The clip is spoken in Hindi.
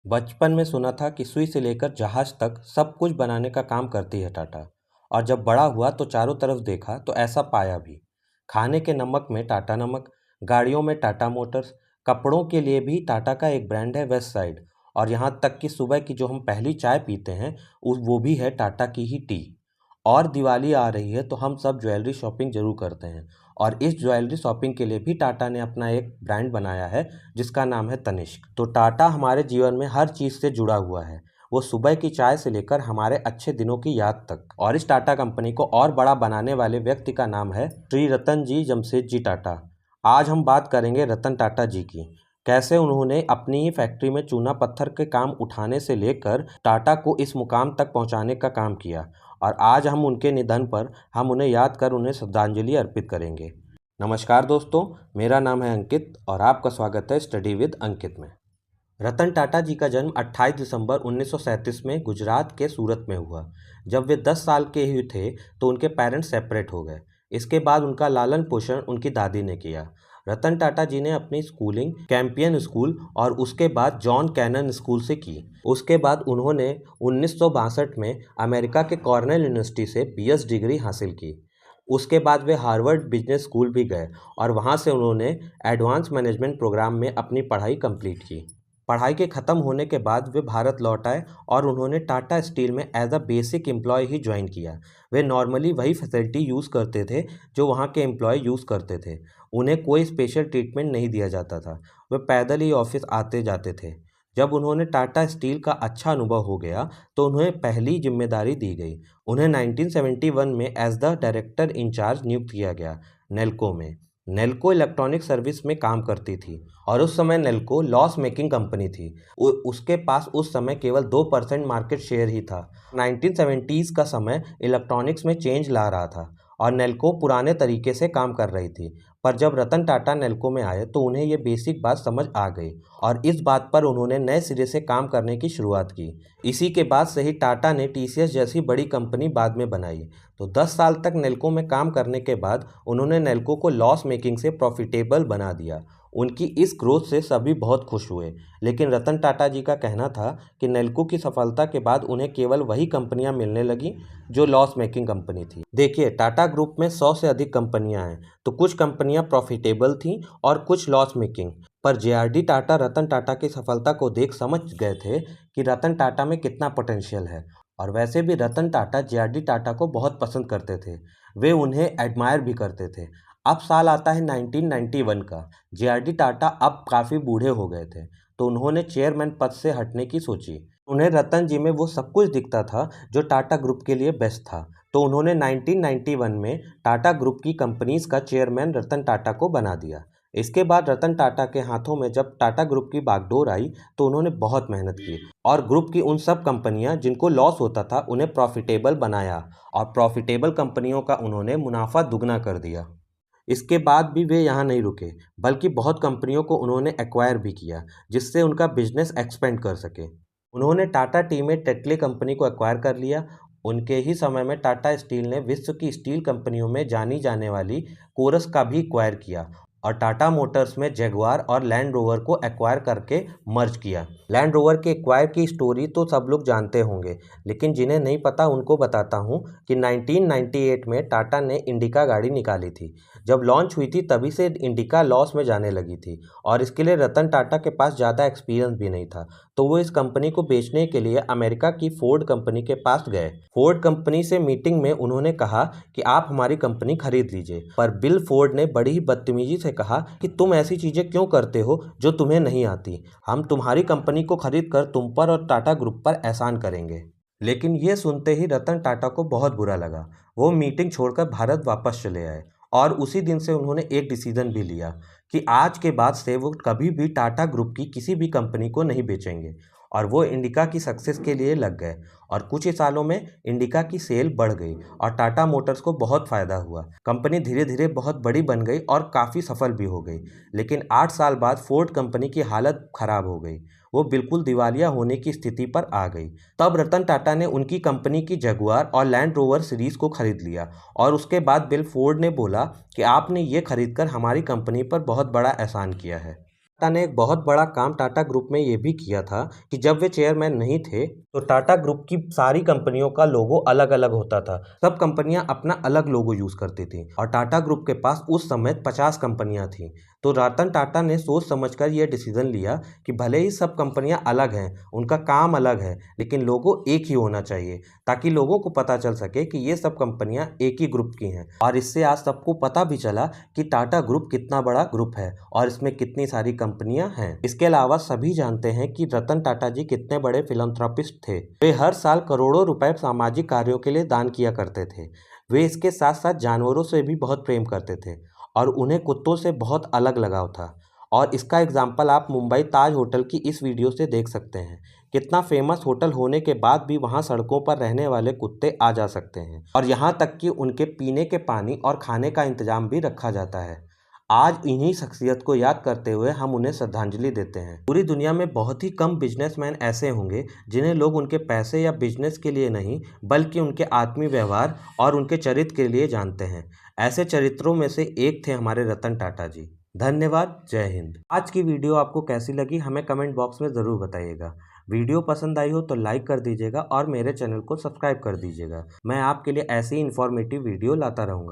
बचपन में सुना था कि सुई से लेकर जहाज तक सब कुछ बनाने का काम करती है टाटा। और जब बड़ा हुआ तो चारों तरफ देखा तो ऐसा पाया भी। खाने के नमक में टाटा नमक, गाड़ियों में टाटा मोटर्स, कपड़ों के लिए भी टाटा का एक ब्रांड है वेस्ट साइड। और यहाँ तक कि सुबह की जो हम पहली चाय पीते हैं उस वो भी है टाटा की ही टी। और दिवाली आ रही है तो हम सब ज्वेलरी शॉपिंग जरूर करते हैं। और इस ज्वेलरी शॉपिंग के लिए भी टाटा ने अपना एक ब्रांड बनाया है जिसका नाम है तनिष्क। तो टाटा हमारे जीवन में हर चीज़ से जुड़ा हुआ है, वो सुबह की चाय से लेकर हमारे अच्छे दिनों की याद तक। और इस टाटा कंपनी को और बड़ा बनाने वाले व्यक्ति का नाम है श्री रतन जी जमशेद जी टाटा। आज हम बात करेंगे रतन टाटा जी की। कैसे उन्होंने अपनी ही फैक्ट्री में चूना पत्थर के काम उठाने से लेकर टाटा को इस मुकाम तक पहुंचाने का काम किया। और आज हम उनके निधन पर हम उन्हें याद कर उन्हें श्रद्धांजलि अर्पित करेंगे। नमस्कार दोस्तों, मेरा नाम है अंकित और आपका स्वागत है स्टडी विद अंकित में। रतन टाटा जी का जन्म 28 दिसंबर 1937 में गुजरात के सूरत में हुआ। जब वे 10 साल के ही थे तो उनके पेरेंट्स सेपरेट हो गए। इसके बाद उनका लालन पोषण उनकी दादी ने किया। रतन टाटा जी ने अपनी स्कूलिंग कैंपियन स्कूल और उसके बाद जॉन कैनन स्कूल से की। उसके बाद उन्होंने 1962 में अमेरिका के कॉर्नेल यूनिवर्सिटी से बीएस डिग्री हासिल की। उसके बाद वे हार्वर्ड बिजनेस स्कूल भी गए और वहाँ से उन्होंने एडवांस मैनेजमेंट प्रोग्राम में अपनी पढ़ाई कंप्लीट की। पढ़ाई के ख़त्म होने के बाद वे भारत लौट आए और उन्होंने टाटा स्टील में एज अ बेसिक एम्प्लॉय ही ज्वाइन किया। वे नॉर्मली वही फैसिलिटी यूज़ करते थे जो वहाँ के एम्प्लॉय यूज़ करते थे। उन्हें कोई स्पेशल ट्रीटमेंट नहीं दिया जाता था। वे पैदल ही ऑफिस आते जाते थे। जब उन्होंने टाटा स्टील का अच्छा अनुभव हो गया तो उन्हें पहली जिम्मेदारी दी गई। उन्हें 1971 में एज द डायरेक्टर इंचार्ज नियुक्त किया गया नेल्को में। नेल्को इलेक्ट्रॉनिक सर्विस में काम करती थी और उस समय नेल्को लॉस मेकिंग कंपनी थी। उसके पास उस समय केवल 2% मार्केट शेयर ही था। 1970s का समय इलेक्ट्रॉनिक्स में चेंज ला रहा था और नेल्को पुराने तरीके से काम कर रही थी। पर जब रतन टाटा नेल्को में आए तो उन्हें ये बेसिक बात समझ आ गई और इस बात पर उन्होंने नए सिरे से काम करने की शुरुआत की। इसी के बाद से ही टाटा ने टीसीएस जैसी बड़ी कंपनी बाद में बनाई। तो 10 साल तक नेल्को में काम करने के बाद उन्होंने नेल्को को लॉस मेकिंग से प्रॉफिटेबल बना दिया। उनकी इस ग्रोथ से सभी बहुत खुश हुए। लेकिन रतन टाटा जी का कहना था कि नेल्को की सफलता के बाद उन्हें केवल वही कंपनियां मिलने लगी जो लॉस मेकिंग कंपनी थी। देखिए, टाटा ग्रुप में 100 से अधिक कंपनियां हैं, तो कुछ कंपनियां प्रॉफिटेबल थीं और कुछ लॉस मेकिंग। पर जेआरडी टाटा रतन टाटा की सफलता को देख समझ गए थे कि रतन टाटा में कितना पोटेंशियल है। और वैसे भी रतन टाटा जेआरडी टाटा को बहुत पसंद करते थे। वे उन्हें एडमायर भी करते थे। अब साल आता है 1991 का। जेआरडी टाटा अब काफ़ी बूढ़े हो गए थे तो उन्होंने चेयरमैन पद से हटने की सोची। उन्हें रतन जी में वो सब कुछ दिखता था जो टाटा ग्रुप के लिए बेस्ट था। तो उन्होंने 1991 में टाटा ग्रुप की कंपनीज का चेयरमैन रतन टाटा को बना दिया। इसके बाद रतन टाटा के हाथों में जब टाटा ग्रुप की बागडोर आई तो उन्होंने बहुत मेहनत की और ग्रुप की उन सब कंपनियां जिनको लॉस होता था उन्हें प्रॉफिटेबल बनाया और प्रॉफिटेबल कंपनियों का उन्होंने मुनाफा दुगना कर दिया। इसके बाद भी वे यहाँ नहीं रुके, बल्कि बहुत कंपनियों को उन्होंने एक्वायर भी किया जिससे उनका बिजनेस एक्सपेंड कर सके। उन्होंने टाटा टी में टेटले कंपनी को एक्वायर कर लिया। उनके ही समय में टाटा स्टील ने विश्व की स्टील कंपनियों में जानी जाने वाली कोरस का भी एक्वायर किया और टाटा मोटर्स में जैगुआर और लैंड रोवर को एक्वायर करके मर्ज किया। लैंड रोवर के एक्वायर की स्टोरी तो सब लोग जानते होंगे, लेकिन जिन्हें नहीं पता उनको बताता हूँ कि 1998 में टाटा ने इंडिका गाड़ी निकाली थी। जब लॉन्च हुई थी तभी से इंडिका लॉस में जाने लगी थी और इसके लिए रतन टाटा के पास ज़्यादा एक्सपीरियंस भी नहीं था। तो वो इस कंपनी को बेचने के लिए अमेरिका की फोर्ड कंपनी के पास गए। फोर्ड कंपनी से मीटिंग में उन्होंने कहा कि आप हमारी कंपनी खरीद लीजिए। पर बिल फोर्ड ने बड़ी ही बदतमीजी से कहा कि तुम ऐसी चीज़ें क्यों करते हो जो तुम्हें नहीं आती। हम तुम्हारी कंपनी को खरीद कर तुम पर और टाटा ग्रुप पर एहसान करेंगे। लेकिन ये सुनते ही रतन टाटा को बहुत बुरा लगा। वो मीटिंग छोड़कर भारत वापस चले आए और उसी दिन से उन्होंने एक डिसीजन भी लिया कि आज के बाद से वो कभी भी टाटा ग्रुप की किसी भी कंपनी को नहीं बेचेंगे। और वो इंडिका की सक्सेस के लिए लग गए और कुछ ही सालों में इंडिका की सेल बढ़ गई और टाटा मोटर्स को बहुत फ़ायदा हुआ। कंपनी धीरे धीरे बहुत बड़ी बन गई और काफ़ी सफल भी हो गई। लेकिन 8 साल बाद फोर्ड कंपनी की हालत ख़राब हो गई। वो बिल्कुल दिवालिया होने की स्थिति पर आ गई। तब रतन टाटा ने उनकी कंपनी की जगुआर और लैंड रोवर सीरीज़ को खरीद लिया और उसके बाद बिल फोर्ड ने बोला कि आपने ये खरीदकर हमारी कंपनी पर बहुत बड़ा एहसान किया है। टाटा ने एक बहुत बड़ा काम टाटा ग्रुप में ये भी किया था कि जब वे चेयरमैन नहीं थे तो टाटा ग्रुप की सारी कंपनियों का लोगो अलग अलग होता था। सब कंपनियां अपना अलग लोगो यूज करती थी और टाटा ग्रुप के पास उस समय 50 कंपनियां थी। तो रतन टाटा ने सोच समझकर यह डिसीजन लिया कि भले ही सब कंपनियां अलग हैं, उनका काम अलग है, लेकिन लोगो एक ही होना चाहिए ताकि लोगों को पता चल सके कि ये सब कंपनियां एक ही ग्रुप की हैं। और इससे आज सबको पता भी चला कि टाटा ग्रुप कितना बड़ा ग्रुप है और इसमें कितनी सारी कंपनियां हैं। इसके अलावा सभी जानते हैं कि रतन टाटा जी कितने बड़े फिलैंथ्रोपिस्ट थे। वे हर साल करोड़ों रुपए सामाजिक कार्यों के लिए दान किया करते थे। वे इसके साथ साथ जानवरों से भी बहुत प्रेम करते थे और उन्हें कुत्तों से बहुत अलग लगाव था। और इसका एग्जाम्पल आप मुंबई ताज होटल की इस वीडियो से देख सकते हैं। कितना फेमस होटल होने के बाद भी वहाँ सड़कों पर रहने वाले कुत्ते आ जा सकते हैं और यहाँ तक कि उनके पीने के पानी और खाने का इंतजाम भी रखा जाता है। आज इन्हीं शख्सियत को याद करते हुए हम उन्हें श्रद्धांजलि देते हैं। पूरी दुनिया में बहुत ही कम बिजनेसमैन ऐसे होंगे जिन्हें लोग उनके पैसे या बिजनेस के लिए नहीं, बल्कि उनके आत्मीय व्यवहार और उनके चरित्र के लिए जानते हैं। ऐसे चरित्रों में से एक थे हमारे रतन टाटा जी। धन्यवाद। जय हिंद। आज की वीडियो आपको कैसी लगी हमें कमेंट बॉक्स में ज़रूर बताइएगा। वीडियो पसंद आई हो तो लाइक कर दीजिएगा और मेरे चैनल को सब्सक्राइब कर दीजिएगा। मैं आपके लिए ऐसी ही इंफॉर्मेटिव वीडियो लाता रहूँगा।